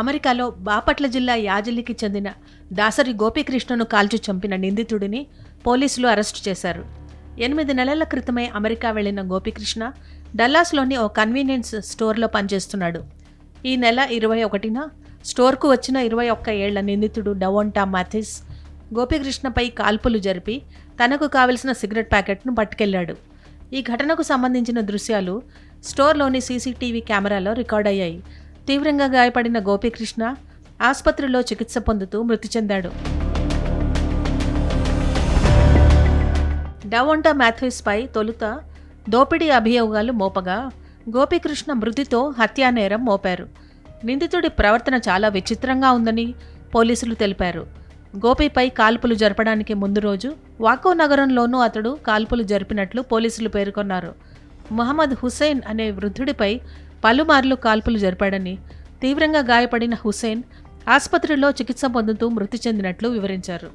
అమెరికాలో బాపట్ల జిల్లా యాజలికి చెందిన దాసరి గోపీకృష్ణను కాల్చి చంపిన నిందితుడిని పోలీసులు అరెస్టు చేశారు. 8 నెలల క్రితమే అమెరికా వెళ్లిన గోపీకృష్ణ డల్లాస్లోని ఓ కన్వీనియన్స్ స్టోర్లో పనిచేస్తున్నాడు. ఈ నెల 21న స్టోర్కు వచ్చిన 21 ఏళ్ల నిందితుడు డవోంటా మాథిస్ గోపీకృష్ణపై కాల్పులు జరిపి తనకు కావలసిన సిగరెట్ ప్యాకెట్ను పట్టుకెళ్లాడు. ఈ ఘటనకు సంబంధించిన దృశ్యాలు స్టోర్లోని సీసీటీవీ కెమెరాలో రికార్డయ్యాయి. తీవ్రంగా గాయపడిన గోపీకృష్ణ ఆసుపత్రిలో చికిత్స పొందుతూ మృతి చెందాడు. డవోంటా మాథ్యూస్పై తొలుత దోపిడీ అభియోగాలు మోపగా గోపీకృష్ణ మృతితో హత్యానేరం మోపారు. నిందితుడి ప్రవర్తన చాలా విచిత్రంగా ఉందని పోలీసులు తెలిపారు. గోపీపై కాల్పులు జరపడానికి ముందు రోజు వాకో నగరంలోనూ అతడు కాల్పులు జరిపినట్లు పోలీసులు పేర్కొన్నారు. మహమ్మద్ హుస్సేన్ అనే వృద్ధుడిపై పలుమార్లు కాల్పులు జరిపాడని, తీవ్రంగా గాయపడిన హుస్సేన్ ఆసుపత్రిలో చికిత్స పొందుతూ మృతి చెందినట్లు వివరించారు.